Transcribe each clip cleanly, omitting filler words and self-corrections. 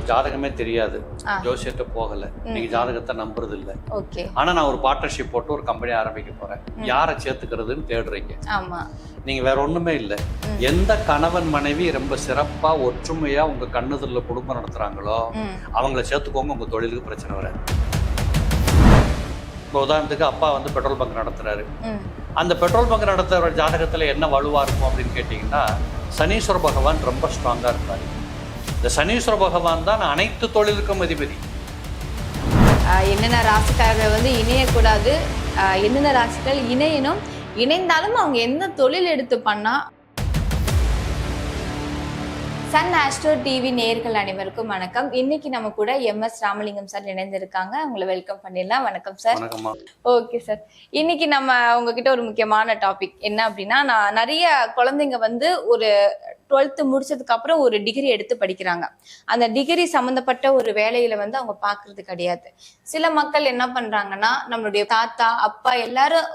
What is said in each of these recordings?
ஜாதகமே தெரியாது, ஜோசியத்தை போகல, நீங்க ஜாதகத்தை நம்புறது இல்ல. ஆனா நான் ஒரு பார்ட்னர்ஷிப் போட்டு ஒரு கம்பெனி ஆரம்பிக்க போறேன், யாரை சேர்த்துக்கிறதுன்னு தேடுறீங்க. நீங்க வேற ஒண்ணுமே இல்ல, எந்த கணவன் மனைவி ரொம்ப சிறப்பா ஒற்றுமையா உங்க கண்ணுதல்ல குடும்பம் நடத்துறாங்களோ அவங்கள சேர்த்துக்கோங்க, உங்க தொழிலுக்கு பிரச்சனை வராது. இப்போ உதாரணத்துக்கு அப்பா வந்து பெட்ரோல் பங்க் நடத்துறாரு, அந்த பெட்ரோல் பங்க் நடத்துற ஜாதகத்துல என்ன வலுவா இருக்கும் அப்படின்னு கேட்டீங்கன்னா, சனீஸ்வர பகவான் ரொம்ப ஸ்ட்ராங்கா இருப்பாரு. இந்த சனீஸ்வர பகவான் தான் அனைத்து தொழிலுக்கும் அதிபதி. என்னென்ன ராசிக்காரர்கள் வந்து இணையக்கூடாது, என்னென்ன ராசிகள் இணையணும், இணைந்தாலும் அவங்க என்ன தொழில் எடுத்து பண்ணா. சன் ஆஸ்ட்ரோ டிவி நேயர்கள் அனைவருக்கும் வணக்கம். இன்னைக்கு நம்ம கூட எம்எஸ் ராமலிங்கம் சார் இணைந்திருக்காங்க, உங்களை வெல்கம் பண்ணிடலாம். வணக்கம் சார். ஓகே சார், இன்னைக்கு நம்ம உங்ககிட்ட ஒரு முக்கியமான டாபிக் என்ன அப்படின்னா, நான் நிறைய குழந்தைங்க வந்து ஒரு 12th முடிச்சதுக்கு அப்புறம் ஒரு டிகிரி எடுத்து படிக்கிறாங்க. அந்த டிகிரி சம்பந்தப்பட்ட ஒரு வேலையில வந்து அவங்க பாக்குறது கிடையாது. சில மக்கள் என்ன பண்றாங்கன்னா, நம்மளுடைய தாத்தா அப்பா எல்லாரும்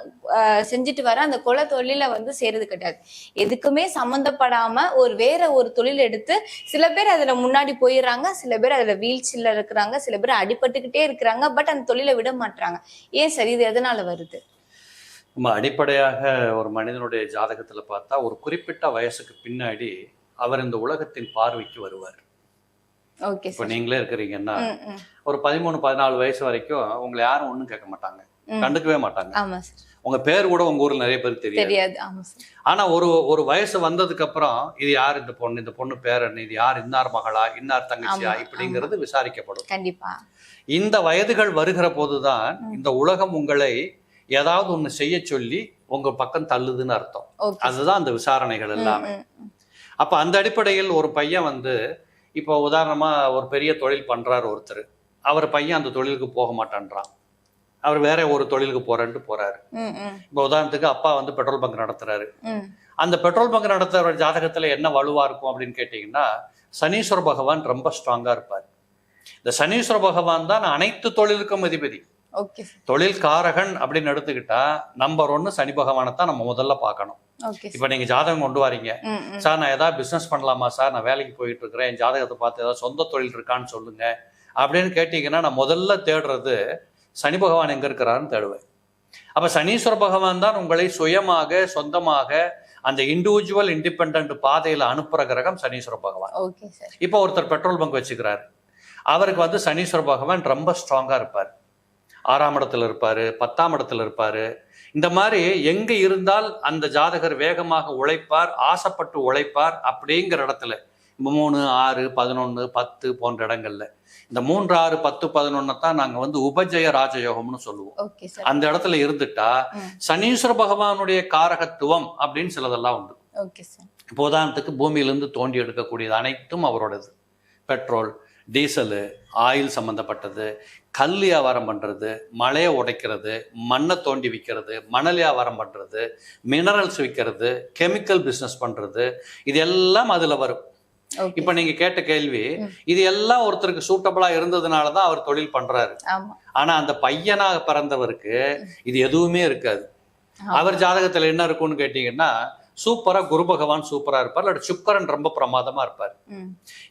செஞ்சுட்டு வர அந்த குல தொழில வந்து செய்யறது கிடையாது. எதுக்குமே சம்மந்தப்படாம வேற ஒரு தொழில் எடுத்து சில பேர் அதுல முன்னாடி போயிடுறாங்க, சில பேர் அதுல வீழ்ச்சியில இருக்கிறாங்க, சில பேர் அடிபட்டுக்கிட்டே இருக்கிறாங்க. பட் அந்த தொழிலை விட மாட்டாங்க. ஏன் சார், இது எதனால வருது? நம்ம அடிப்படையாக ஒரு மனிதனுடைய ஜாதகத்துல பார்த்தா ஒரு குறிப்பிட்ட வயசுக்கு பின்னாடி அவர் இந்த உலகத்தின் பார்வைக்கு வருவார். இப்போ நீங்களே இருக்கிறீங்கன்னா ஒரு 13-14 வயசு வரைக்கும் உங்களை யாரும் ஒண்ணும் கேட்க மாட்டாங்க, கண்டுக்கவே மாட்டாங்க. உங்க பேர் கூட உங்க ஊர்ல நிறைய பேருக்கு தெரியாது. ஆனா ஒரு வயசு வந்ததுக்கு அப்புறம் இது யார் இந்த பொண்ணு பேர் என்ன, இது யார், இன்னார் மகளா, இன்னார் தங்கச்சியா, இப்படிங்கிறது விசாரிக்கப்படும். கண்டிப்பா இந்த வயதுகள் வருகிற போதுதான் இந்த உலகம் உங்களை ஏதாவது ஒண்ணு செய்ய சொல்லி உங்க பக்கம் தள்ளுதுன்னு அர்த்தம். அதுதான் அந்த விசாரணைகள் எல்லாமே. அப்ப அந்த அடிப்படையில் ஒரு பையன் வந்து இப்போ உதாரணமா ஒரு பெரிய தொழில் பண்றாரு ஒருத்தர், அவர் பையன் அந்த தொழிலுக்கு போக மாட்டான்றான், அவர் வேற ஒரு தொழிலுக்கு போறேன்ட்டு போறாரு. இப்போ உதாரணத்துக்கு அப்பா வந்து பெட்ரோல் பங்க் நடத்துறாரு, அந்த பெட்ரோல் பங்க் நடத்துற ஜாதகத்துல என்ன வலுவா இருக்கும் அப்படின்னு கேட்டீங்கன்னா, சனீஸ்வர பகவான் ரொம்ப ஸ்ட்ராங்கா இருப்பார். இந்த சனீஸ்வர பகவான் தான் அனைத்து தொழிலுக்கும் அதிபதி. தொழில் காரகன் அப்படின்னு எடுத்துக்கிட்டா நம்பர் 1 சனி பகவானை தான் நம்ம முதல்ல பார்க்கணும். இப்ப நீங்க ஜாதகம் கொண்டு வரீங்க, சார் நான் ஏதாவது பிசினஸ் பண்ணலாமா சார், நான் வேலைக்கு போயிட்டு இருக்கிறேன், என் ஜாதகத்தை பார்த்து ஏதாவது சொந்த தொழில் இருக்கான்னு சொல்லுங்க அப்படின்னு கேட்டீங்கன்னா, நான் முதல்ல தேடுறது சனி பகவான் எங்க இருக்கிறாருன்னு தேடுவேன். அப்ப சனீஸ்வர பகவான் தான் உங்களை சுயமாக சொந்தமாக அந்த இண்டிவிஜுவல் இண்டிபெண்ட் பாதையில அனுப்புற கிரகம் சனீஸ்வர பகவான். இப்ப ஒருத்தர் பெட்ரோல் பங்க் வச்சுக்கிறாரு, அவருக்கு வந்து சனீஸ்வர பகவான் ரொம்ப ஸ்ட்ராங்கா இருப்பார். 6ஆம் இடத்துல இருப்பாரு, 10ஆம் இடத்துல இருப்பாரு. இந்த மாதிரி எங்க இருந்தால் அந்த ஜாதகர் வேகமாக உழைப்பார், ஆசைப்பட்டு உழைப்பார் அப்படிங்கிற இடத்துல 3, 6, 11, 10 போன்ற இடங்கள்ல இந்த 3, 6, 10, 11 தான் நாங்க வந்து உபஜய ராஜயோகம்னு சொல்லுவோம். அந்த இடத்துல இருந்துட்டா சனீஸ்வர பகவானுடைய காரகத்துவம் அப்படின்னு சிலதெல்லாம் உண்டு. இப்போ உதாரணத்துக்கு பூமியிலிருந்து தோண்டி எடுக்கக்கூடியது அனைத்தும் அவரோடது. பெட்ரோல், டீசலு, ஆயில் சம்பந்தப்பட்டது, கல் வியாபாரம் பண்றது, மலையை உடைக்கிறது, மண்ணை தோண்டி விற்கிறது, மணல் வியாபாரம் பண்றது, மினரல்ஸ் விற்கிறது, கெமிக்கல் பிசினஸ் பண்றது, இது எல்லாம் அதுல வரும். இப்ப நீங்க கேட்ட கேள்வி, இது எல்லாம் ஒருத்தருக்கு சூட்டபிளா இருந்ததுனாலதான் அவர் தொழில் பண்றாரு. ஆனா அந்த பையனாக பிறந்தவருக்கு இது எதுவுமே இருக்காது. அவர் ஜாதகத்துல என்ன இருக்கும்னு கேட்டீங்கன்னா, சூப்பரா குரு பகவான் சூப்பரா இருப்பார், இல்லாட்டி சுக்கரன் ரொம்ப பிரமாதமா இருப்பார்.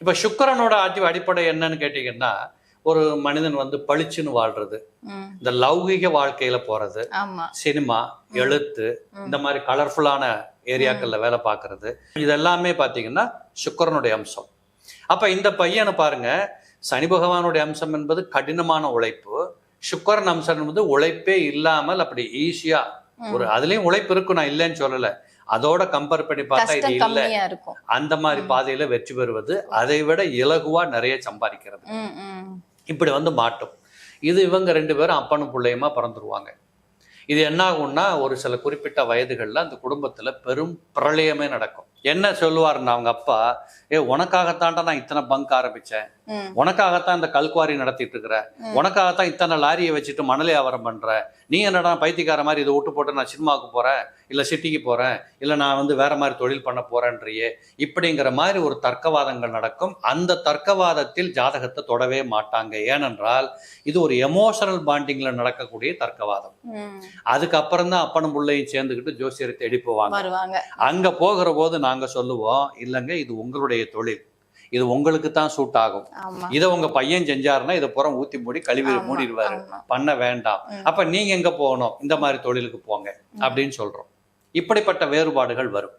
இப்ப சுக்கரனோட அடிப்படை என்னன்னு கேட்டீங்கன்னா, ஒரு மனிதன் வந்து பளிச்சுன்னு வாழ்றது, இந்த லௌகிக வாழ்க்கையில போறது, சினிமா, எழுத்து, இந்த மாதிரி கலர்ஃபுல்லான ஏரியாக்கள்ல வேலை பார்க்கறது, இது எல்லாமே பாத்தீங்கன்னா சுக்கரனுடைய அம்சம். அப்ப இந்த பையனை பாருங்க, சனி பகவானுடைய அம்சம் என்பது கடினமான உழைப்பு, சுக்கரன் அம்சம் என்பது உழைப்பே இல்லாமல் அப்படி ஈஸியா ஒரு, அதுலயும் உழைப்பு இருக்கும், நான் இல்லைன்னு சொல்லல, அதோட கம்பேர் பண்ணி பார்த்தா இது இல்ல, அந்த மாதிரி பாதையில வெற்றி பெறுவது, அதை விட இலகுவா நிறைய சம்பாதிக்கிறது, இப்படி வந்து மாட்டும். இது இவங்க 2 பேரும் அப்பனும் பிள்ளையுமா பிறந்துருவாங்க. இது என்ன ஆகும்னா, ஒரு சில குறிப்பிட்ட வயதுகள்ல அந்த குடும்பத்துல பெரும் பிரளயமே நடக்கும். என்ன சொல்லுவாருன்னா அவங்க அப்பா, உனக்காகத்தான்டா நான் இத்தனை பங்க் ஆரம்பிச்சேன், உனக்காகத்தான் இந்த கல்குவாரி நடத்திட்டு இருக்கிற, உனக்காகத்தான் இத்தனை லாரியை வச்சுட்டு மணல் வியாபாரம் பண்ற, நீ என்னடா பைத்தியக்கார மாதிரி இதை விட்டு போட்டு நான் சினிமாவுக்கு போறேன், இல்ல சிட்டிக்கு போறேன், இல்ல நான் வந்து வேற மாதிரி தொழில் பண்ண போறேன்றியே, இப்படிங்கிற மாதிரி ஒரு தர்க்கவாதங்கள் நடக்கும். அந்த தர்க்கவாதத்தில் ஜாதகத்தை தொடவே மாட்டாங்க. ஏனென்றால் இது ஒரு எமோஷனல் பாண்டிங்ல நடக்கக்கூடிய தர்க்கவாதம். அதுக்கப்புறம் தான் அப்பனும் பிள்ளையும் சேர்ந்துக்கிட்டு ஜோசியரை தேடி போவாங்க. அங்க போகிற போது நாங்க சொல்லுவோம், இல்லைங்க இது உங்களுடைய தொழில், இது உங்களுக்கு தான் சூட் ஆகும். இதை உங்க பையன் செஞ்சாருன்னா இதை புறம் ஊத்தி மூடி கழுவி மூடிடுவாரு, பண்ண வேண்டாம். அப்ப நீங்க எங்க போகணும், இந்த மாதிரி தொழிலுக்கு போங்க அப்படின்னு சொல்றோம். இப்படிப்பட்ட வேறுபாடுகள் வரும்.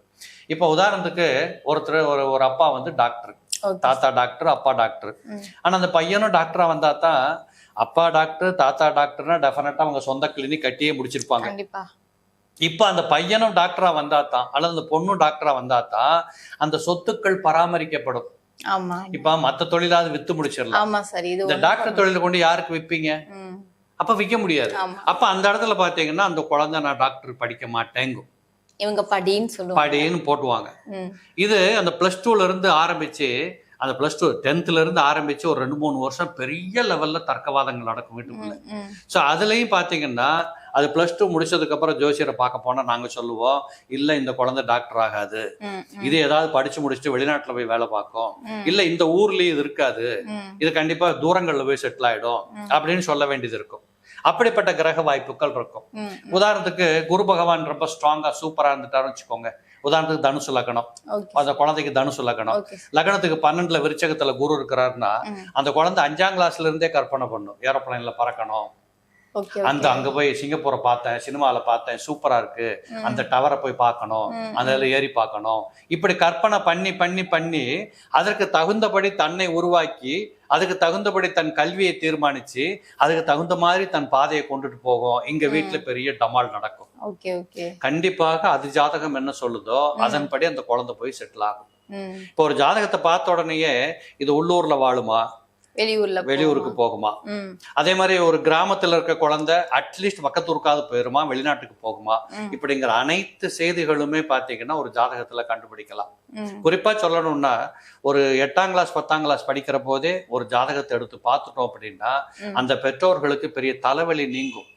இப்ப உதாரணத்துக்கு ஒருத்தர் ஒரு அப்பா வந்து டாக்டர், தாத்தா டாக்டர், அப்பா டாக்டர். ஆனா அந்த பையனும் டாக்டரா வந்தா தான், அப்பா டாக்டர் தாத்தா டாக்டர்னா டெஃபினட்டா அவங்க சொந்த கிளினிக் கட்டியே முடிச்சிருப்பாங்க. இப்ப அந்த பையனும் டாக்டரா வந்தா தான், அல்லது அந்த பொண்ணும் டாக்டரா வந்தா தான் அந்த சொத்துக்கள் பராமரிக்கப்படும். இப்ப மத்த தொழிலாவது வித்து முடிச்சிடலாம். இந்த டாக்டர் தொழில கொண்டு யாருக்கு விப்பீங்க? அப்ப விற்க முடியாது. அப்ப அந்த இடத்துல பாத்தீங்கன்னா அந்த குழந்தை நான் டாக்டர் படிக்க மாட்டேங்கும், இவங்க படின்னு போட்டுவாங்க. இது அந்த +2ல இருந்து ஆரம்பிச்சு, அந்த +2 10th இருந்து ஆரம்பிச்சு ஒரு 2-3 வருஷம் பெரிய லெவல்ல தர்க்கவாதங்கள் நடக்கும் வீட்டுக்குள்ள. சோ அதுலயும் பாத்தீங்கன்னா அது +2 முடிச்சதுக்கு அப்புறம் ஜோசியரை பார்க்க போனா நாங்க சொல்லுவோம், இல்ல இந்த குழந்தை டாக்டர் ஆகாது, இது ஏதாவது படிச்சு முடிச்சுட்டு வெளிநாட்டுல போய் வேலை பார்க்கும், இல்ல இந்த ஊர்லயும் இது இருக்காது, இது கண்டிப்பா தூரங்கள்ல போய் செட்டில் ஆயிடும் அப்படின்னு சொல்ல வேண்டியது இருக்கும். அப்படிப்பட்ட கிரக வாய்ப்புகள் இருக்கும். உதாரணத்துக்கு குரு பகவான் ரொம்ப ஸ்ட்ராங்கா சூப்பரா இருந்துட்டாருன்னு வச்சுக்கோங்க. உதாரணத்துக்கு தனுசு லக்னம், அந்த குழந்தைக்கு தனுசு லக்னம், லக்னத்துக்கு 12ல விருச்சகத்துல குரு இருக்கிறாருன்னா அந்த குழந்தை 5ஆம் கிளாஸ்ல இருந்தே கற்பனை பண்ணும், ஏரோப்ளைன்ல பறக்கணும், அந்த அங்க போய் சிங்கப்பூரை பார்த்தேன், சினிமால பார்த்தேன், சூப்பரா இருக்கு, அந்த டவரை போய் பார்க்கணும், அந்த ஏறி பார்க்கணும். இப்படி கற்பனை பண்ணி பண்ணி பண்ணி அதற்கு தகுந்தபடி தன்னை உருவாக்கி, அதுக்கு தகுந்தபடி தன் கல்வியை தீர்மானிச்சு, அதுக்கு தகுந்த மாதிரி தன் பாதையை கொண்டுட்டு போகும். இங்க வீட்டுல பெரிய டமால் நடக்கும். கண்டிப்பாக அது ஜாதகம் என்ன சொல்லுதோ அதன்படி அந்த குழந்தை போய் செட்டில் ஆகும். இப்போ ஒரு ஜாதகத்தை பார்த்த உடனேயே இது உள்ளூர்ல வாழுமா, வெளியூருக்கு போகுமா, அதே மாதிரி ஒரு கிராமத்துல இருக்க குழந்தை அட்லீஸ்ட் பக்கத்தூருக்காவது போயிருமா, வெளிநாட்டுக்கு போகுமா, இப்படிங்கிற அனைத்து செய்திகளுமே பாத்தீங்கன்னா ஒரு ஜாதகத்துல கண்டுபிடிக்கலாம். குறிப்பா சொல்லணும்னா ஒரு 8ஆம் கிளாஸ் 10ஆம் கிளாஸ் படிக்கிற போதே ஒரு ஜாதகத்தை எடுத்து பார்த்துட்டோம் அப்படின்னா அந்த பெற்றோர்களுக்கு பெரிய தலைவலி நீங்கும்.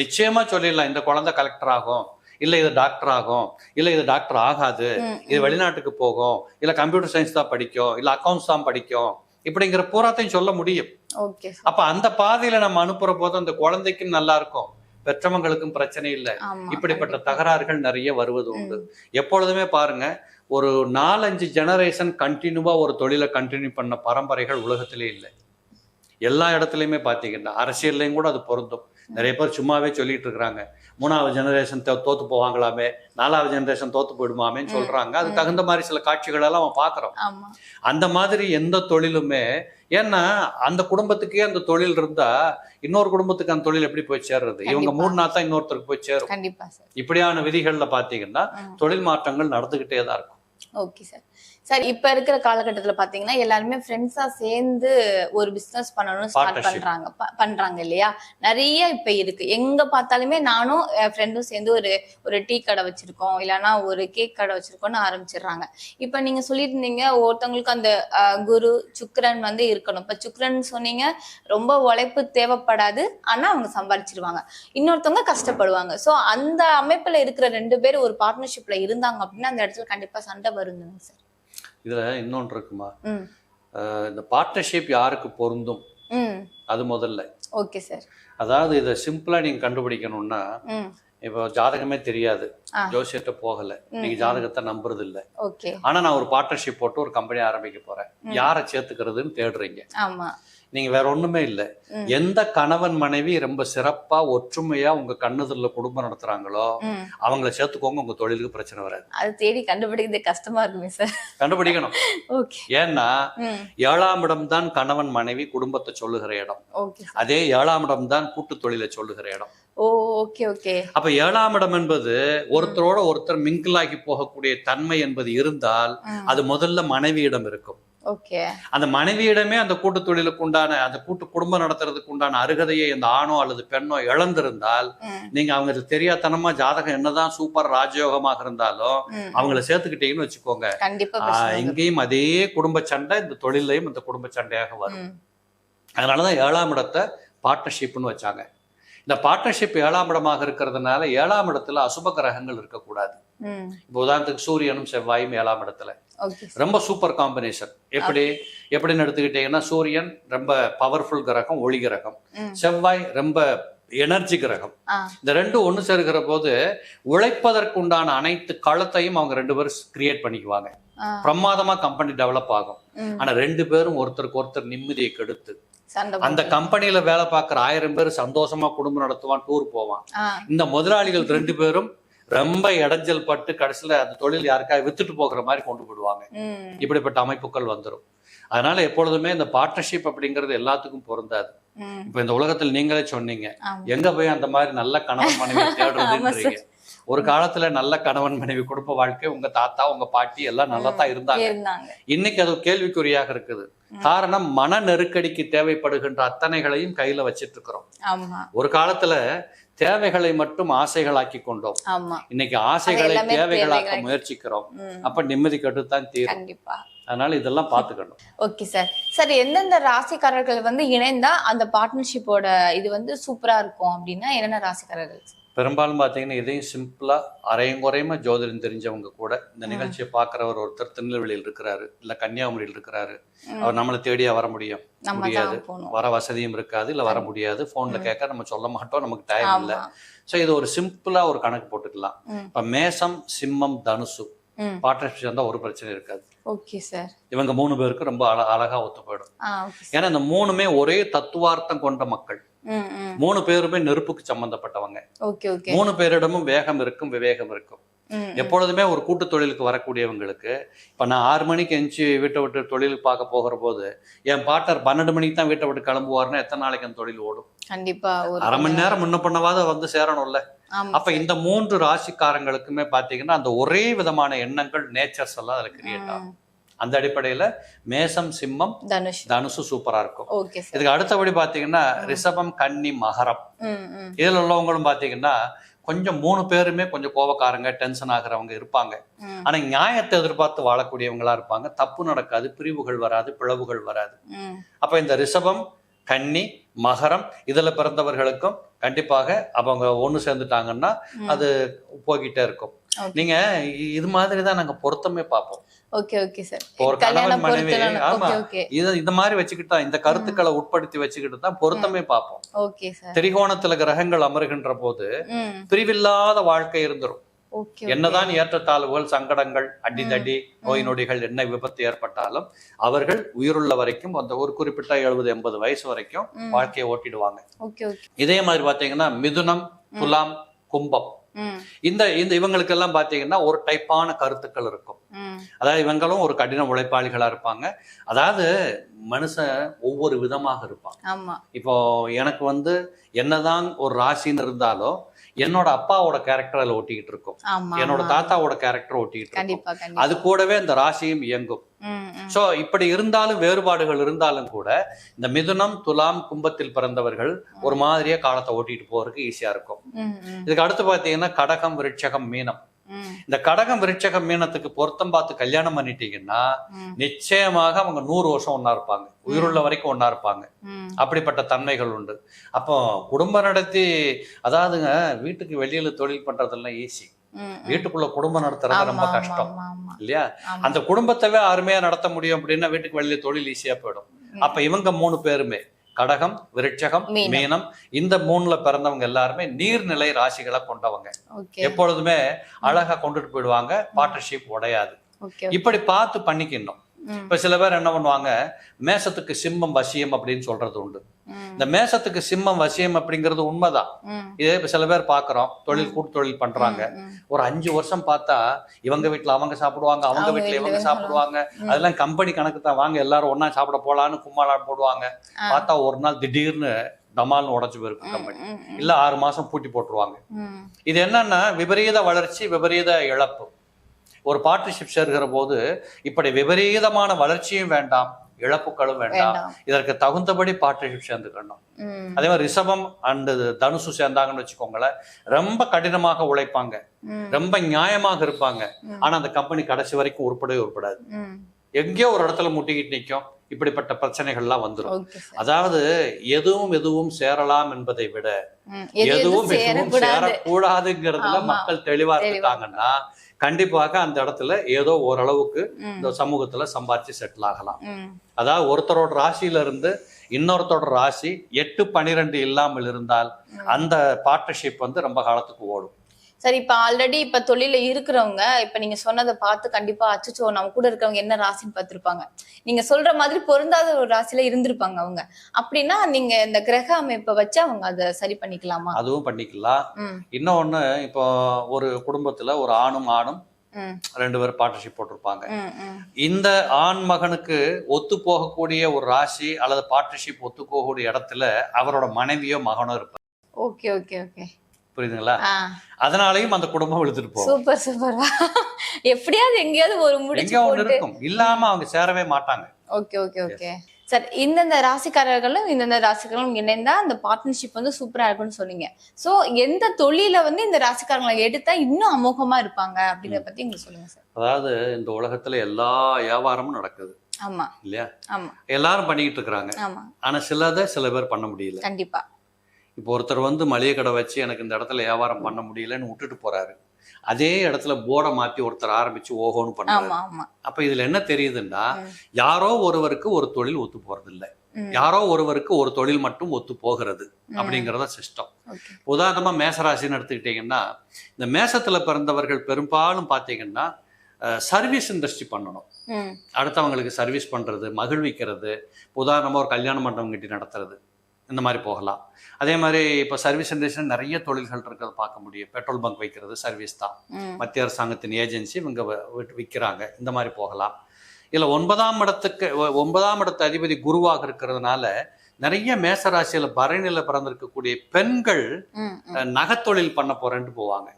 நிச்சயமா சொல்லிடலாம், இந்த குழந்தை கலெக்டர் ஆகும், இல்ல இது டாக்டர் ஆகும், இல்ல இது டாக்டர் ஆகாது, இது வெளிநாட்டுக்கு போகும், இல்ல கம்ப்யூட்டர் சயின்ஸ் தான் படிக்கும், இல்ல அக்கௌண்ட்ஸ் தான் படிக்கும், இப்படிங்கிற பூராத்தையும் சொல்ல முடியும். அப்ப அந்த பாதையில நம்ம அனுப்புற போது அந்த குழந்தைக்கும் நல்லா இருக்கும், பெற்றவங்களுக்கும் பிரச்சனை இல்லை. இப்படிப்பட்ட தகராறுகள் நிறைய வருவது உண்டு. எப்பொழுதுமே பாருங்க, ஒரு 4-5 ஜெனரேஷன் கண்டினியூவா ஒரு தொழிலை கண்டினியூ பண்ண பரம்பரைகள் உலகத்திலே இல்லை. எல்லா இடத்துலயுமே பாத்தீங்கன்னா அரசியல்லையும் கூட அது பொருந்தும். நிறைய பேர் சும்மாவே சொல்லிட்டு இருக்கிறாங்க, 3வது ஜெனரேஷன் தோத்து போவாங்களாமே, 4வது ஜெனரேஷன் தோத்து போயிடுமாமேன்னு சொல்றாங்க. அது தகுந்த மாதிரி சில காட்சிகள் எல்லாம் அவன் பாக்குறோம். அந்த மாதிரி எந்த தொழிலுமே, ஏன்னா அந்த குடும்பத்துக்கே அந்த தொழில் இருந்தா இன்னொரு குடும்பத்துக்கு அந்த தொழில் எப்படி போய் சேர்றது? இவங்க மூணு தான் இன்னொருத்தருக்கு போய் சேரும். இப்படியான விதிகள்ல பாத்தீங்கன்னா தொழில் மாற்றங்கள் நடந்துகிட்டே தான் இருக்கும். Okay sir. சார், இப்ப இருக்கிற காலகட்டத்துல பாத்தீங்கன்னா எல்லாருமே ஃப்ரெண்ட்ஸா சேர்ந்து ஒரு பிசினஸ் பண்ணணும்னு ஸ்டார்ட் பண்றாங்க இல்லையா? நிறைய இப்ப இருக்கு. எங்க பார்த்தாலுமே நானும் என் ஃப்ரெண்டும் சேர்ந்து ஒரு டீ கடை வச்சிருக்கோம், இல்லைன்னா ஒரு கேக் கடை வச்சிருக்கோம்னு ஆரம்பிச்சிடுறாங்க. இப்ப நீங்க சொல்லிட்டு இருந்தீங்க ஒருத்தவங்களுக்கு அந்த குரு சுக்கிரன் வந்து இருக்கணும். இப்ப சுக்கிரன் சொன்னீங்க, ரொம்ப உழைப்பு தேவைப்படாது, ஆனா அவங்க சம்பாதிச்சிருவாங்க, இன்னொருத்தவங்க கஷ்டப்படுவாங்க. சோ அந்த அமைப்புல இருக்கிற 2 பேர் ஒரு பார்ட்னர்ஷிப்ல இருந்தாங்க அப்படின்னா அந்த இடத்துல கண்டிப்பா சண்டை வருங்க சார். இதுல இன்னொன்று இருக்குமா, இந்த பார்ட்னர்ஷிப் யாருக்கு பொருந்தும் அது முதல்ல. Okay sir. அதாவது இதை சிம்பிளா நீங்க கண்டுபிடிக்கணும்னா, இப்போ ஜாதகமே தெரியாது, ஜோசியத்தை போகல, நீங்க ஜாதகத்தை நம்புறது இல்ல, ஆனா நான் ஒரு பார்ட்னர்ஷிப் போட்டு ஒரு கம்பெனி ஆரம்பிக்க போறேன், யாரை சேர்த்துக்கிறதுன்னு தேடுறீங்க. நீங்க வேற ஒண்ணுமே இல்ல, எந்த கணவன் மனைவி ரொம்ப சிறப்பா ஒற்றுமையா உங்க கண்ணுதல்ல குடும்பம் நடத்துறாங்களோ அவங்கள சேர்த்துக்கோங்க, உங்க தொழிலுக்கு பிரச்சனை வராது. அது தேடி கண்டுபிடிக்கிறது கஷ்டமா இருக்குமே சார். கண்டுபிடிக்கணும். ஏன்னா 7ஆம் இடம் தான் கணவன் மனைவி குடும்பத்தை சொல்லுகிற இடம், அதே 7ஆம் இடம் தான் கூட்டு தொழிலை சொல்லுகிற இடம். அப்ப 7ஆம் இடம் என்பது ஒருத்தரோட ஒருத்தர் மிங்கிள் ஆகி போகக்கூடிய தன்மை என்பது இருந்தால் அது முதல்ல மனைவியிடம் இருக்கும். அந்த மனைவியிடமே அந்த கூட்டு தொழிலுக்கு உண்டான, அந்த கூட்டு குடும்பம் நடத்துறதுக்கு உண்டான அருகதையை அந்த ஆணோ அல்லது பெண்ணோ இழந்திருந்தால், நீங்க அவங்களுக்கு தெரியாதனமா ஜாதகம் என்னதான் சூப்பர் ராஜயோகமாக இருந்தாலும் அவங்களை சேர்த்துக்கிட்டீங்கன்னு வச்சுக்கோங்க, இங்கேயும் அதே குடும்ப சண்டை, இந்த தொழிலையும் இந்த குடும்ப சண்டையாக வரும். அதனாலதான் 7ஆம் இடத்தை பார்ட்னர்ஷிப்னு வச்சாங்க. இந்த பார்ட்னர்ஷிப் 7ஆம் இடமாக இருக்கிறதுனால 7ஆம் இடத்துல அசுப கிரகங்கள் இருக்கக்கூடாது. இப்போ உதாரணத்துக்கு சூரியனும் செவ்வாயும் 7ஆம் இடத்துல ரொம்ப சூப்பர் காம்பினேஷன். எப்படின்னு எடுத்துக்கிட்டீங்கன்னா, சூரியன் ரொம்ப பவர்ஃபுல் கிரகம், ஒளி கிரகம், செவ்வாய் ரொம்ப எனர்ஜி கிரகம். இந்த ரெண்டும் ஒண்ணு சேர்க்கிற போது உழைப்பதற்குண்டான அனைத்து களத்தையும் அவங்க 2 பேரும் கிரியேட் பண்ணிக்குவாங்க. பிரமாதமா கம்பெனி டெவலப் ஆகும். ஆனா 2 பேரும் ஒருத்தருக்கு ஒருத்தர் நிம்மதியை கெடுத்து அந்த கம்பெனியில வேலை பார்க்கிற 1000 பேர் சந்தோஷமா குடும்பம் நடத்துவான், டூர் போவான். இந்த முதலாளிகள் 2 பேரும் ரொம்ப இடைஞ்சல் பட்டு கடைசியில அந்த தொழில் யாருக்காக வித்துட்டு போகிற மாதிரி கொண்டு போடுவாங்க. இப்படிப்பட்ட அமைப்புகள் வந்துடும். அதனால எப்பொழுதுமே இந்த பார்ட்னர்ஷிப் அப்படிங்கிறது எல்லாத்துக்கும் பொருந்தாது. இப்ப இந்த உலகத்தில் நீங்களே சொன்னீங்க, எங்க போய் அந்த மாதிரி நல்ல கணவன் மனைவி தேடுறதுன்றீங்க. ஒரு காலத்துல நல்ல கணவன் மனைவி குடும்ப வாழ்க்கை உங்க தாத்தா உங்க பாட்டி எல்லாம் நல்லா தான் இருந்தாங்க. இன்னைக்கு அது கேள்விக்குறியாக இருக்குது. காரணம், மன நெருக்கடிக்கு தேவைப்படுகின்ற அத்தனைகளையும் கையில வச்சிட்டு இருக்கிறோம். ஒரு காலத்துல தேவைகளை மட்டும் ஆசைகளாக்கி கொண்டோம். இன்னைக்கு ஆசைகளை தேவைகளாக்க முயற்சிக்கிறோம். அப்ப நிம்மதி கட்டுத்தான் தீரும். அதனால இதெல்லாம் பாத்துக்கணும். Okay sir. சார், எந்தெந்த ராசிக்காரர்கள் இணைந்தா அந்த பார்ட்னர்ஷிப்போட இது சூப்பரா இருக்கும் அப்படின்னா என்னென்ன ராசிக்காரர்கள்? பெரும்பாலும் பாத்தீங்கன்னா இதையும் சிம்பிளா அரையும் குறையுமா ஜோதிடம் தெரிஞ்சவங்க கூட இந்த நிகழ்ச்சியை பாக்குறவர் ஒருத்தர் திருநெல்வேலியில் இருக்கிறாரு, இல்ல கன்னியாகுமரியில் இருக்கிறாரு. அவர் நம்மளை தேடியா வர முடியாது, வர வசதியும் இருக்காது, இல்ல வர முடியாது. போன்ல கேட்க நம்ம சொல்ல மாட்டோம், நமக்கு டைம் இல்லை. சோ இது ஒரு சிம்பிளா ஒரு கணக்கு போட்டுக்கலாம். இப்ப மேசம், சிம்மம், தனுசு பார்ட்னர்ஷிப் இருந்தா ஒரு பிரச்சனை இருக்காது. Okay sir. இவங்க 3 பேருக்கு ரொம்ப அழகா ஒத்து போயிடும். ஏன்னா இந்த 3மே ஒரே தத்துவார்த்தம் கொண்ட மக்கள். 3 பேருமே நெருப்புக்கு சம்பந்தப்பட்டவங்க. 3 பேரிடமும் வேகம் இருக்கும், விவேகம் இருக்கும். எப்பொழுதுமே ஒரு கூட்டு தொழிலுக்கு வரக்கூடியவங்களுக்கு, இப்ப நான் 6 மணிக்கு எஞ்சி வீட்டை விட்டு தொழிலுக்கு பார்க்க போகிற போது என் பார்ட்னர் 12 மணிக்கு தான் வீட்டை விட்டு கிளம்புவாருன்னா எத்தனை நாளைக்கு அந்த தொழில் ஓடும்? கண்டிப்பா அரை மணி நேரம் முன்ன பண்ணவாத சேரணும்ல. அப்ப இந்த 3 ராசிக்காரங்களுக்குமே பாத்தீங்கன்னா அந்த ஒரே விதமான எண்ணங்கள், நேச்சர்ஸ் எல்லாம் அதுல கிரியேட் ஆகும். அந்த அடிப்படையில மேசம், சிம்மம், தனுசு சூப்பரா இருக்கும். இதுக்கு அடுத்தபடி பாத்தீங்கன்னா ரிஷபம், கன்னி, மகரம். இதுல உள்ளவங்களும் பாத்தீங்கன்னா கொஞ்சம் 3 பேருமே கொஞ்சம் கோபக்காரங்க, டென்ஷன் ஆகுறவங்க இருப்பாங்க. ஆனா நியாயத்தை எதிர்பார்த்து வாழக்கூடியவங்களா இருப்பாங்க. தப்பு நடக்காது, பிரிவுகள் வராது, பிளவுகள் வராது. அப்ப இந்த ரிஷபம், கன்னி, மகரம் இதுல பிறந்தவர்களுக்கும் கண்டிப்பாக அவங்க ஒண்ணு சேர்ந்துட்டாங்கன்னா அது போய்கிட்டே இருக்கும். நீங்க இது மாதிரிதான் நாங்க பொருத்தமே பார்ப்போம். ஒரு கணவன் மனைவி இந்த மாதிரி வச்சுக்கிட்டா, இந்த கருத்துக்களை உட்படுத்தி வச்சுக்கிட்டு தான் பொருத்தமே பார்ப்போம். திரிகோணத்துல கிரகங்கள் அமருகின்ற போது பிரிவில்லாத வாழ்க்கை இருந்துரும். என்னதான் ஏற்றத்தாழ்வுகள், சங்கடங்கள், அடிதடி, நோய் நொடிகள், என்ன விபத்து ஏற்பட்டாலும் அவர்கள் உயிருள்ள வரைக்கும் அந்த ஒரு குறிப்பிட்ட 70-80 வயசு வரைக்கும் வாழ்க்கையை ஓட்டிடுவாங்க. இதே மாதிரி பாத்தீங்கன்னா மிதுனம், துலாம், கும்பம் இந்த இவங்களுக்கு எல்லாம் பாத்தீங்கன்னா ஒரு டைப்பான கருத்துக்கள் இருக்கும். அதாவது இவங்களும் ஒரு கடின உழைப்பாளிகளா இருப்பாங்க. அதாவது மனுஷன் ஒவ்வொரு விதமாக இருப்பான். இப்போ எனக்கு என்னதான் ஒரு ராசின்னு இருந்தாலும் என்னோட அப்பாவோட கேரக்டர் அதுல ஒட்டிக்கிட்டு இருக்கும், என்னோட தாத்தாவோட கேரக்டர் ஒட்டிக்கிட்டு இருக்கும். அது கூடவே இந்த ராசியும் இயங்கும். சோ இப்படி இருந்தாலும் வேறுபாடுகள் இருந்தாலும் கூட இந்த மிதுனம், துலாம், கும்பத்தில் பிறந்தவர்கள் ஒரு மாதிரியா காலத்தை ஓட்டிட்டு போறதுக்கு ஈஸியா இருக்கும். இதுக்கு அடுத்து பாத்தீங்கன்னா கடகம், விருட்சகம், மீனம். இந்த கடகம், விருட்சகம், மீனத்துக்கு பொருத்தம் பார்த்து கல்யாணம் பண்ணிட்டீங்கன்னா நிச்சயமாக அவங்க 100 வருஷம் ஒன்னா இருப்பாங்க, உயிருள்ள வரைக்கும் ஒன்னா இருப்பாங்க. அப்படிப்பட்ட தன்மைகள் உண்டு. அப்போ குடும்பம் நடத்தி, அதாவதுங்க வீட்டுக்கு வெளியில தொழில் பண்றதெல்லாம் ஈஸி, வீட்டுக்குள்ள குடும்பம் நடத்துறது ரொம்ப கஷ்டம் இல்லையா? அந்த குடும்பத்தவே அருமையா நடத்த முடியும் அப்படின்னா வீட்டுக்கு வெளியில தொழில் ஈஸியா போயிடும். அப்ப இவங்க 3 பேருமே கடகம், விருட்சகம், மீனம் இந்த 3ல பிறந்தவங்க எல்லாருமே நீர்நிலை ராசிகளை கொண்டவங்க. எப்பொழுதுமே அழகா கொண்டுட்டு போயிடுவாங்க, பார்ட்னர்ஷிப் உடையாது. இப்படி பார்த்து பண்ணிக்கணும். இப்ப சில பேர் என்ன பண்ணுவாங்க, மேசத்துக்கு சிம்மம் வசியம் அப்படின்னு சொல்றது உண்டு. இந்த மேசத்துக்கு சிம்மம் வசியம் அப்படிங்கிறது உண்மைதான். இதே இப்ப சில பேர் பாக்குறோம், கூட்டு தொழில் பண்றாங்க. ஒரு 5 வருஷம் பார்த்தா இவங்க வீட்டுல அவங்க சாப்பிடுவாங்க, அவங்க வீட்டுல இவங்க சாப்பிடுவாங்க. அதெல்லாம் கம்பெனி கணக்கு தான். வாங்க எல்லாரும் ஒன்னா சாப்பிட போலான்னு கும்மாளா போடுவாங்க. பார்த்தா ஒரு நாள் திடீர்னு டமால்னு உடச்சு போயிருக்கும் கம்பெனி. இல்ல 6 மாசம் பூட்டி போட்டுருவாங்க. இது என்னன்னா விபரீத வளர்ச்சி, விபரீத இழப்பு. ஒரு பார்ட்னர்ஷிப் சேர்கிற போது இப்படி விபரீதமான வளர்ச்சியும் வேண்டாம், இழப்புகளும் வேண்டாம். இதற்கு தகுந்தபடி பார்ட்னர்ஷிப் சேர்ந்துக்கணும். அதே மாதிரி ரிஷபம் அண்ட் தனுசு சேர்ந்தாங்கன்னு வச்சுக்கோங்களேன், ரொம்ப கடினமாக உழைப்பாங்க, ரொம்ப நியாயமாக இருப்பாங்க. ஆனா அந்த கம்பெனி கடைசி வரைக்கும் உருப்படவே உருப்படாது. எங்கேயோ ஒரு இடத்துல முட்டிக்கிட்டு நிற்கும். இப்படிப்பட்ட பிரச்சனைகள்லாம் வந்துடும். Okay sir. அதாவது எதுவும் சேரலாம் என்பதை விட எதுவும் சேரக்கூடாது. சேரக்கூடாதுங்கிறதுல ஆமா. மக்கள் தெளிவா இருக்காங்கன்னா கண்டிப்பாக அந்த இடத்துல ஏதோ ஓரளவுக்கு இந்த சமூகத்துல சம்பாதிச்சு செட்டில் ஆகலாம். அதாவது ஒருத்தரோட ராசியில இருந்து இன்னொருத்தரோட ராசி 8-12 இல்லாமல் இருந்தால் அந்த பார்ட்னர்ஷிப் வந்து ரொம்ப காலத்துக்கு ஓடும். சரி, இப்ப ஆல்ரெடி இப்ப தொழில இருக்கிறவங்க இப்ப நீங்க சொன்னதை பார்த்து கண்டிப்பா அச்சச்சோ நம்ம கூட இருக்கிறவங்க என்ன ராசின்னு பார்த்திருப்பாங்க. நீங்க சொல்ற மாதிரி பொருந்தாத ஒரு ராசியில இருந்திருப்பாங்க அவங்க. அப்படின்னா நீங்க இந்த கிரக அமைப்பை வச்சு அவங்க அதை சரி பண்ணிக்கலாமா? அதுவும் பண்ணிக்கலாம். இன்னொன்னு, இப்போ ஒரு குடும்பத்துல ஒரு ஆணும் 2 பேர் பார்ட்னர்ஷிப் போட்டிருப்பாங்க. இந்த ஆண் மகனுக்கு ஒத்து போகக்கூடிய ஒரு ராசி அல்லது பார்ட்னர்ஷிப் ஒத்து போகக்கூடிய இடத்துல அவரோட மனைவியோ மகனோ இருப்பார். ஓகே ஓகே ஓகே, புரியுதுங்களா? அதனாலயும் அந்த குடும்பம் இழுத்துட்டு போகும். Super super. எப்படியாவது எங்கேயாவது ஒரு முடிச்சு ஒண்ணு இருக்கும், இல்லாம அவங்க சேரவே மாட்டாங்க. Okay okay okay sir. இந்தந்த ராசிக்காரர்களும் இந்தந்த ராசிக்காரர்களும் இணைந்தா அந்த பார்ட்னர்ஷிப் வந்து சூப்பரா இருக்கும்னு சொன்னீங்க. சோ எந்த தொழில வந்து இந்த ராசிக்காரங்களை எடுத்தா இன்னும் அமோகமா இருப்பாங்க அப்படிங்கறத பத்தி எங்களுக்கு சொல்லுங்க சார். அதாவது இந்த உலகத்துல எல்லா வியாபாரமும் நடக்குது. ஆமா இல்லையா? ஆமா, எல்லாரும் பண்ணிக்கிட்டு இருக்கிறாங்க. ஆமா, ஆனா சில பேர் பண்ண முடியல. கண்டிப்பா. இப்போ ஒருத்தர் வந்து மளிகை கடை வச்சு எனக்கு இந்த இடத்துல வியாபாரம் பண்ண முடியலன்னு விட்டுட்டு போறாரு. அதே இடத்துல போர்டை மாத்தி ஒருத்தர் ஆரம்பிச்சு ஓஹோன்னு பண்றாரு. அப்ப இதுல என்ன தெரியுதுன்னா, யாரோ ஒருவருக்கு ஒரு தொழில் ஒத்து போறது இல்லை, யாரோ ஒருவருக்கு ஒரு தொழில் மட்டும் ஒத்து போகிறது அப்படிங்கறத சிஸ்டம். உதாரணமா மேசராசின்னு எடுத்துக்கிட்டீங்கன்னா, இந்த மேசத்துல பிறந்தவர்கள் பெரும்பாலும் பாத்தீங்கன்னா சர்வீஸ் இண்டஸ்ட்ரி பண்ணணும். அடுத்தவங்களுக்கு சர்வீஸ் பண்றது, மகிழ்விக்கிறது. உதாரணமா ஒரு கல்யாண மண்டபம் கட்டி நடத்துறது, இந்த மாதிரி போகலாம். அதே மாதிரி இப்போ சர்வீஸ் இண்டஸ்ட்ரி நிறைய தொழில்கள் இருக்கிறத பார்க்க முடியும். பெட்ரோல் பங்க் வைக்கிறது சர்வீஸ் தான். மத்திய அரசாங்கத்தின் ஏஜென்சி இவங்க விற்கிறாங்க. இந்த மாதிரி போகலாம். இல்லை 9ஆம் இடத்து அதிபதி குருவாக இருக்கிறதுனால நிறைய மேசராசியில பரணியில பிறந்திருக்கக்கூடிய பெண்கள் நகைத்தொழில் பண்ண போறேன்ட்டு போவாங்க.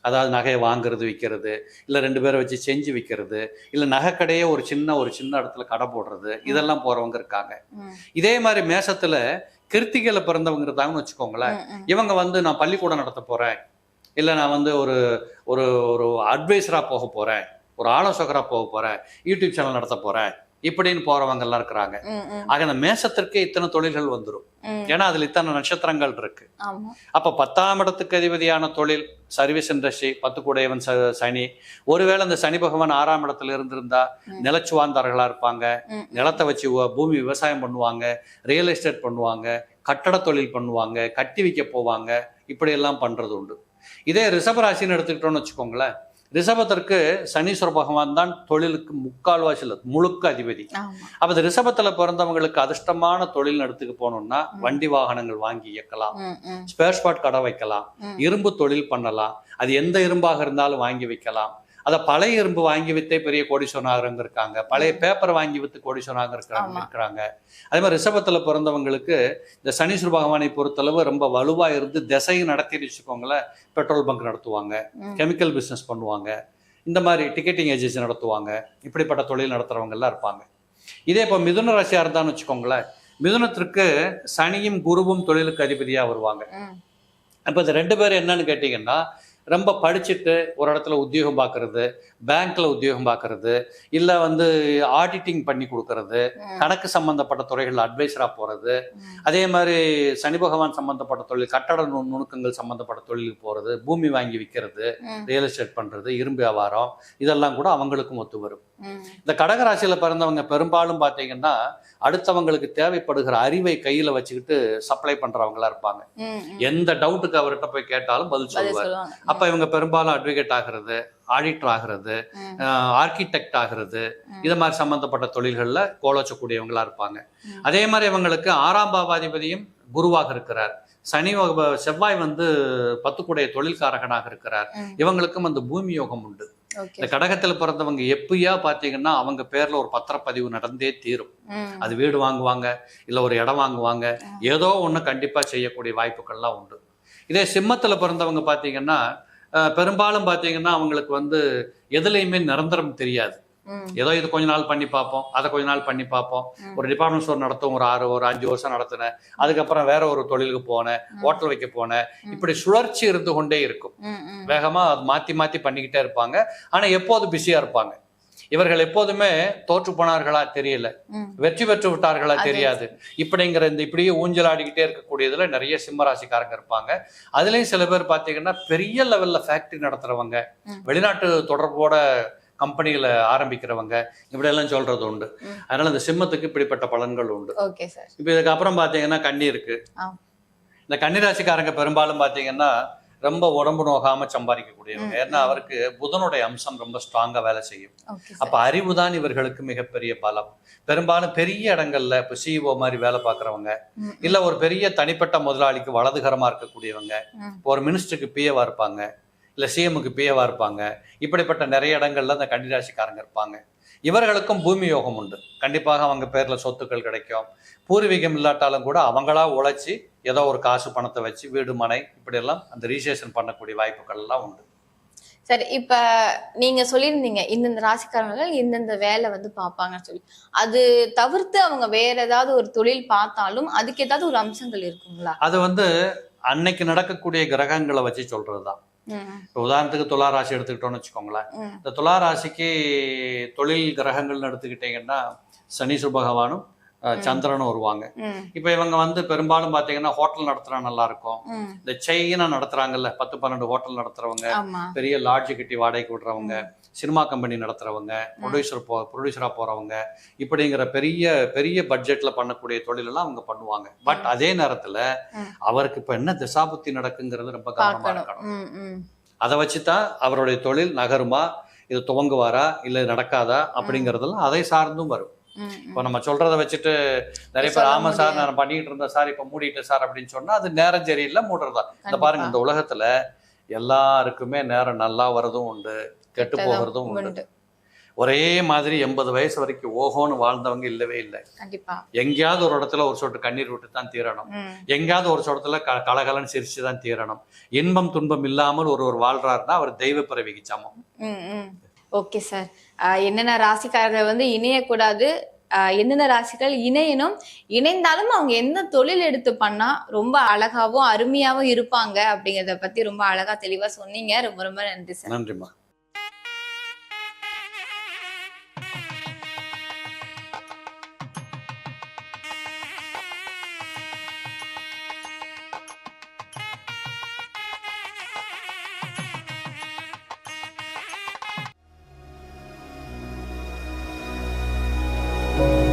அதாவது நகையை வாங்குறது, விற்கிறது, இல்லை 2 பேரை வச்சு செஞ்சு விற்கிறது, இல்லை நகைக்கடையே ஒரு சின்ன இடத்துல கடை போடுறது, இதெல்லாம் போறவங்க இருக்காங்க. இதே மாதிரி மேசத்துல கிருத்திகையில பிறந்தவங்க இருந்தாங்கன்னு வச்சுக்கோங்களேன். இவங்க வந்து நான் பள்ளிக்கூடம் நடத்த போறேன், இல்லை நான் வந்து ஒரு ஒரு ஒரு அட்வைசரா போக போறேன், ஒரு ஆலோசகரா போக போறேன், யூடியூப் சேனல் நடத்த போறேன், இப்படின்னு போறவங்க எல்லாம் இருக்கிறாங்க. ஆக அந்த மேசத்திற்கே இத்தனை தொழில்கள் வந்துடும். ஏன்னா அதுல இத்தனை நட்சத்திரங்கள் இருக்கு. அப்ப 10ஆம் இடத்துக்கு அதிபதியான தொழில் சர்வீஸ் இண்டஸ்ட்ரி, 10 கூடையவன் சனி. ஒருவேளை அந்த சனி பகவான் 6ஆம் இடத்துல இருந்திருந்தா நிலச்சுவாந்தார்களா இருப்பாங்க. நிலத்தை வச்சு பூமி விவசாயம் பண்ணுவாங்க, ரியல் எஸ்டேட் பண்ணுவாங்க, கட்டட தொழில் பண்ணுவாங்க, கட்டி வைக்க போவாங்க, இப்படி எல்லாம் பண்றது உண்டு. இதே ரிஷபராசின்னு எடுத்துக்கிட்டோம்னு வச்சுக்கோங்களேன். ரிஷபத்திற்கு சனீஸ்வர பகவான் தான் தொழிலுக்கு முக்கால்வாசியில் முழுக்க அதிபதி. அப்ப இந்த ரிஷபத்துல பிறந்தவங்களுக்கு அதிர்ஷ்டமான தொழில் எடுத்துக்கு போனோம்னா வண்டி வாகனங்கள் வாங்கி இயக்கலாம், ஸ்பேர் ஸ்பாட் கடை வைக்கலாம், இரும்பு தொழில் பண்ணலாம். அது எந்த இரும்பாக இருந்தாலும் வாங்கி வைக்கலாம். அதை பழைய இரும்பு வாங்கி வித்தே பெரிய கோடீஸ்வரனாக இருக்காங்க, பழைய பேப்பர் வாங்கி வித்து கோடீஸ்வரனாக இருக்கிறாங்க. அதே மாதிரி ரிஷபத்துல பிறந்தவங்களுக்கு இந்த சனீஸ்வர பகவானை பொறுத்தளவு ரொம்ப வலுவா இருந்து திசையும் நடத்திட்டு வச்சுக்கோங்களேன். பெட்ரோல் பங்க் நடத்துவாங்க, கெமிக்கல் பிசினஸ் பண்ணுவாங்க, இந்த மாதிரி டிக்கெட்டிங் ஏஜென்சி நடத்துவாங்க. இப்படிப்பட்ட தொழில் நடத்துறவங்க எல்லாம் இருப்பாங்க. இதே இப்போ மிதுன ராசியா இருந்தான்னு வச்சுக்கோங்களேன். மிதுனத்திற்கு சனியும் குருவும் தொழிலுக்கு அதிபதியா வருவாங்க. அப்ப இந்த 2 பேரும் என்னன்னு கேட்டீங்கன்னா, ரொம்ப படிச்சுட்டு ஒரு இடத்துல உத்தியோகம் பார்க்கறது, பேங்க்ல உத்தியோகம் பார்க்கறது, இல்லை வந்து ஆடிட்டிங் பண்ணி கொடுக்கறது, கணக்கு சம்பந்தப்பட்ட துறைகள் அட்வைசரா போறது, அதே மாதிரி சனி பகவான் சம்பந்தப்பட்ட தொழில், கட்டட நுணுக்கங்கள் சம்பந்தப்பட்ட தொழிலுக்கு போறது, பூமி வாங்கி விற்கிறது, ரியல் எஸ்டேட் பண்றது, இரும்பு வியாபாரம், இதெல்லாம் கூட அவங்களுக்கும் ஒத்து வரும். இந்த கடகராசியில பிறந்தவங்க பெரும்பாலும் பார்த்தீங்கன்னா அடுத்தவங்களுக்கு தேவைப்படுகிற அறிவை கையில வச்சுக்கிட்டு சப்ளை பண்றவங்களா இருப்பாங்க. எந்த டவுட்டுக்கு அவர்கிட்ட போய் கேட்டாலும் பதில் சொல்லுவார். அப்ப இவங்க பெரும்பாலும் அட்வொகேட் ஆகிறது, ஆடிட்டர் ஆகிறது, ஆர்கிடெக்ட் ஆகிறது, இது மாதிரி சம்பந்தப்பட்ட தொழில்கள்ல கோலோச்சக்கூடியவங்களா இருப்பாங்க. அதே மாதிரி இவங்களுக்கு 6ஆம் பாவாதிபதியும் குருவாக இருக்கிறார். செவ்வாய் வந்து 10 கூடைய தொழில்காரகனாக இருக்கிறார். இவங்களுக்கும் அந்த பூமி யோகம் உண்டு. இந்த கடகத்துல பிறந்தவங்க எப்பயா பாத்தீங்கன்னா அவங்க பேர்ல ஒரு பத்திரப்பதிவு நடந்தே தீரும். அது வீடு வாங்குவாங்க, இல்ல ஒரு இடம் வாங்குவாங்க, ஏதோ ஒண்ணு கண்டிப்பா செய்யக்கூடிய வாய்ப்புகள்லாம் உண்டு. இதே சிம்மத்துல பிறந்தவங்க பாத்தீங்கன்னா பெரும்பாலும் பாத்தீங்கன்னா அவங்களுக்கு வந்து எதுலையுமே நிரந்தரம் தெரியாது. ஏதோ இது கொஞ்ச நாள் பண்ணி பார்ப்போம், அதை கொஞ்ச நாள் பண்ணி பார்ப்போம். ஒரு டிபார்ட்மெண்ட் ஸ்டோர் நடத்தும், ஒரு 5 வருஷம் நடத்தினேன், அதுக்கப்புறம் வேற ஒரு தொழிலுக்கு போனேன், ஹோட்டல் வைக்க போனேன், இப்படி சுழற்சி இருந்து கொண்டே இருக்கும். வேகமா அது மாத்தி மாத்தி பண்ணிக்கிட்டே இருப்பாங்க. ஆனா எப்போது பிஸியா இருப்பாங்க. இவர்கள் எப்போதுமே தோற்று போனார்களா தெரியல, வெற்றி பெற்று விட்டார்களா தெரியாது. இப்படியே ஊஞ்சல் ஆடிக்கிட்டே இருக்கக்கூடியதுல நிறைய சிம்ம ராசிக்காரங்க இருப்பாங்க. அதுலயும் சில பேர் பாத்தீங்கன்னா பெரிய லெவல்ல ஃபேக்டரி நடத்துறவங்க, வெளிநாட்டு தொடர்போட கம்பெனிகளை ஆரம்பிக்கிறவங்க, இப்படி எல்லாம் சொல்றது உண்டு. அதனால இந்த சிம்மத்துக்கு இப்படிப்பட்ட பலன்கள் உண்டு. இப்ப இதுக்கு அப்புறம் பாத்தீங்கன்னா கன்னி இருக்கு. இந்த கன்னிராசிக்காரங்க பெரும்பாலும் பாத்தீங்கன்னா ரொம்ப உடம்பு நோகாம சம்பாதிக்கக்கூடியவங்க. ஏன்னா அவருக்கு புதனுடைய அம்சம் ரொம்ப ஸ்ட்ராங்கா வேலை செய்யும். அப்ப அறிவு தான் இவர்களுக்கு மிகப்பெரிய பலம். பெரும்பாலும் பெரிய இடங்கள்ல இப்ப சிஇஓ மாதிரி வேலை பார்க்கறவங்க, இல்ல ஒரு பெரிய தனிப்பட்ட முதலாளிக்கு வலதுகரமா இருக்கக்கூடியவங்க, ஒரு மினிஸ்டருக்கு பிஏவா இருப்பாங்க, இல்ல சிஎம்முக்கு பிஏவா இருப்பாங்க. இப்படிப்பட்ட நிறைய இடங்கள்ல அந்த கன்னிராசிக்காரங்க இருப்பாங்க. இவர்களுக்கும் பூமி யோகம் உண்டு. கண்டிப்பாக அவங்க பேர்ல சொத்துக்கள் கிடைக்கும். பூர்வீகம் இல்லாட்டாலும் கூட அவங்களா உழைச்சி ஏதோ ஒரு காசு பணத்தை வச்சு வீடு மனை இப்படி எல்லாம் அந்த ரிஜிஸ்ட்ரேஷன் பண்ணக்கூடிய வாய்ப்புகள் எல்லாம் உண்டு. சரி, இப்ப நீங்க சொல்லியிருந்தீங்க இந்தந்த ராசிக்காரர்கள் இந்தந்த வேலை பார்ப்பாங்கன்னு சொல்லி, அது தவிர்த்து அவங்க வேற ஏதாவது ஒரு தொழில் பார்த்தாலும் அதுக்கு ஏதாவது ஒரு அம்சங்கள் இருக்குங்களா? அது அன்னைக்கு நடக்கக்கூடிய கிரகங்களை வச்சு சொல்றதுதான். உதாரணத்துக்கு துலா ராசி எடுத்துக்கிட்டோம்னு வச்சுக்கோங்களேன். இந்த துலா ராசிக்கு தொழில் கிரகங்கள்னு எடுத்துக்கிட்டீங்கன்னா சனி பகவானும் சந்திரனும் வருவாங்க. இப்ப இவங்க பெரும்பாலும் பாத்தீங்கன்னா ஹோட்டல் நடத்துறா நல்லா இருக்கும். இந்த செயினா நடத்துறாங்கல்ல, 10-12 ஹோட்டல் நடத்துறவங்க, பெரிய லாட்ஜ் கட்டி வாடகைக்கு விடுறவங்க, சினிமா கம்பெனி நடத்துறவங்க, ப்ரொடியூசரா போறவங்க, இப்படிங்கிற பெரிய பெரிய பட்ஜெட்ல பண்ணக்கூடிய தொழில் எல்லாம் அவங்க பண்ணுவாங்க. பட் அதே நேரத்துல அவருக்கு இப்ப என்ன திசாபுத்தி நடக்குங்கிறது ரொம்ப கவனமா இருக்கணும். அதை வச்சுதான் அவருடைய தொழில் நகருமா, இது துவங்குவாரா இல்ல நடக்காதா அப்படிங்கறதெல்லாம் அதை சார்ந்தும் வரும். இப்ப நம்ம சொல்றதை வச்சுட்டு நிறைய பேர் ஆமா சார் நான் பண்ணிட்டு இருந்தேன் சார் இப்ப மூடிட்டேன் சார் அப்படின்னு சொன்னா அது நேரம் சரியில்லை, மூடுறதா. இந்த பாருங்க, இந்த உலகத்துல எல்லாருக்குமே நேரம் நல்லா வர்றதும் உண்டு, கெட்டு போகிறதும் உண்டு. ஒரே மாதிரி 80 வயசு வரைக்கும் ஓஹோன்னு வாழ்ந்தவங்க இல்லவே இல்லை. எங்கேயாவது ஒரு இடத்துல ஒரு சொட்டு கண்ணீர் விட்டு தான் தீரணும், எங்கேயாவது ஒரு சொடத்துல கலகலன்னு சிரிச்சுதான் தீரணும். இன்பம் துன்பம் இல்லாமல் ஒருவர் வாழ்றாருன்னா அவர் தெய்வ பிறவிக்கு சமம். ஓகே சார், என்னென்ன ராசிக்காரர்கள் இணையக்கூடாது, என்னென்ன ராசிகள் இணையணும், இணைந்தாலும் அவங்க என்ன தொழில் எடுத்து பண்ணா ரொம்ப அழகாவும் அருமையாவும் இருப்பாங்க அப்படிங்கிறத பத்தி ரொம்ப அழகா தெளிவா சொன்னீங்க. ரொம்ப ரொம்ப நன்றி சார். நன்றிம்மா. you.